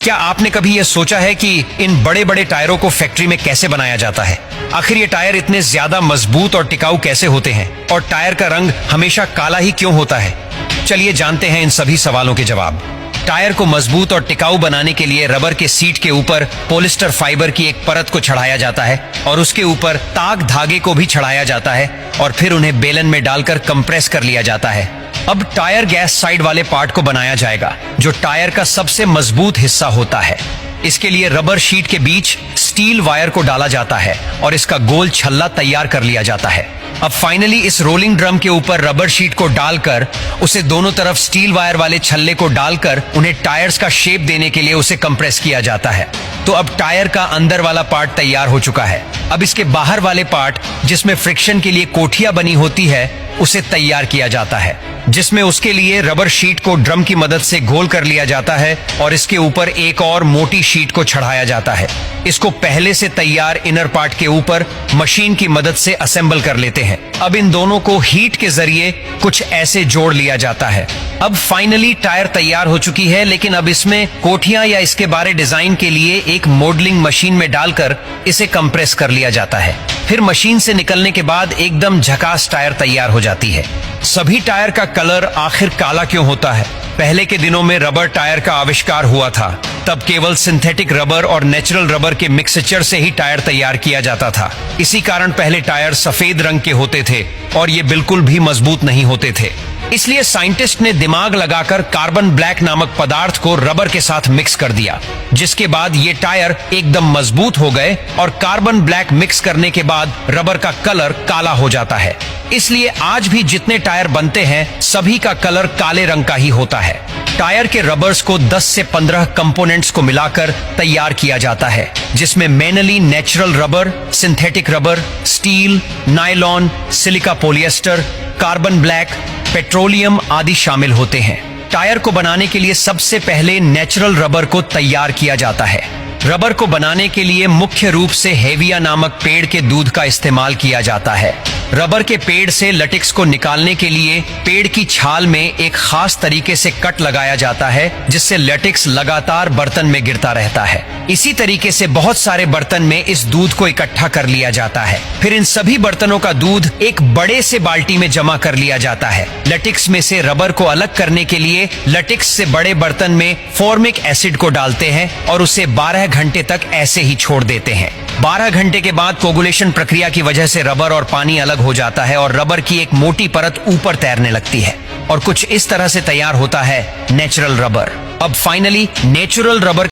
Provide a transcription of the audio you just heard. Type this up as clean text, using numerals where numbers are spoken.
क्या आपने कभी यह सोचा है कि इन बड़े बड़े टायरों को फैक्ट्री में कैसे बनाया जाता है? आखिर ये टायर इतने ज्यादा मजबूत और टिकाऊ कैसे होते हैं और टायर का रंग हमेशा काला ही क्यों होता है? चलिए जानते हैं इन सभी सवालों के जवाब। टायर को मजबूत और टिकाऊ बनाने के लिए रबर के सीट के ऊपर पॉलिस्टर फाइबर की एक परत को चढ़ाया जाता है और उसके ऊपर ताग धागे को भी चढ़ाया जाता है और फिर उन्हें बेलन में डालकर कंप्रेस कर लिया जाता है। अब टायर गैस साइड वाले पार्ट को बनाया जाएगा जो टायर का सबसे मजबूत हिस्सा होता है। इसके लिए रबर शीट के बीच स्टील वायर को डाला जाता है और इसका गोल छल्ला तैयार कर लिया जाता है। अब फाइनली इस रोलिंग ड्रम के ऊपर रबर शीट को डालकर उसे दोनों तरफ स्टील वायर वाले छल्ले को डालकर उन्हें टायर्स का शेप देने के लिए उसे कंप्रेस किया जाता है। तो अब टायर का अंदर वाला पार्ट तैयार हो चुका है। अब इसके बाहर वाले पार्ट जिसमें फ्रिक्शन के लिए कोठियां बनी होती है उसे तैयार किया जाता है, जिसमें उसके लिए रबर शीट को ड्रम की मदद से गोल कर लिया जाता है और इसके ऊपर एक और मोटी शीट को चढ़ाया जाता है। इसको पहले से तैयार इनर पार्ट के ऊपर मशीन की मदद से असेंबल कर लेते हैं। अब इन दोनों को हीट के जरिए कुछ ऐसे जोड़ लिया जाता है। अब फाइनली टायर तैयार हो चुकी है, लेकिन अब इसमें कोठियां या इसके बारे डिजाइन के लिए एक मॉडलिंग मशीन में डालकर इसे कंप्रेस कर लिया जाता है। फिर मशीन से निकलने के बाद एकदम झकास टायर तैयार हो जाती है। सभी टायर का कलर आखिर काला क्यों होता है? पहले के दिनों में रबर टायर का आविष्कार हुआ था, तब केवल सिंथेटिक रबर और नेचुरल रबर के मिक्सचर से ही टायर तैयार किया जाता था। इसी कारण पहले टायर सफेद रंग के होते थे और ये बिल्कुल भी मजबूत नहीं होते थे। इसलिए साइंटिस्ट ने दिमाग लगाकर कार्बन ब्लैक नामक पदार्थ को रबर के साथ मिक्स कर दिया, जिसके बाद ये टायर एकदम मजबूत हो गए और कार्बन ब्लैक मिक्स करने के बाद रबर का कलर काला हो जाता है। इसलिए आज भी जितने टायर बनते हैं सभी का कलर काले रंग का ही होता है। टायर के रबर्स को 10 से 15 कंपोनेंट्स को मिलाकर तैयार किया जाता है, जिसमें mainly natural rubber, synthetic rubber, steel, nylon, silica polyester, carbon black, petroleum आदि शामिल होते हैं। टायर को बनाने के लिए सबसे पहले नेचुरल रबर को तैयार किया जाता है। रबर को बनाने के लिए मुख्य रूप से हेविया नामक पेड़ के दूध का इस्तेमाल किया जाता है। रबर के पेड़ से लटेक्स को निकालने के लिए पेड़ की छाल में एक खास तरीके से कट लगाया जाता है, जिससे लटेक्स लगातार बर्तन में गिरता रहता है। इसी तरीके से बहुत सारे बर्तन में इस दूध को इकट्ठा कर लिया जाता है। फिर इन सभी बर्तनों का दूध एक बड़े से बाल्टी में जमा कर लिया जाता है। लटेक्स में से रबर को अलग करने के लिए लटेक्स से बड़े बर्तन में फॉर्मिक एसिड को डालते हैं और उसे 12 घंटे तक ऐसे ही छोड़ देते हैं। 12 घंटे के बाद कोगुलेशन प्रक्रिया की वजह से रबर और पानी अलग हो जाता है और रबर की एक मोटी परत ऊपर तैरने लगती है और कुछ इस तरह से तैयार होता है नेचुरल रबर। अब फाइनली नेचुरल रबर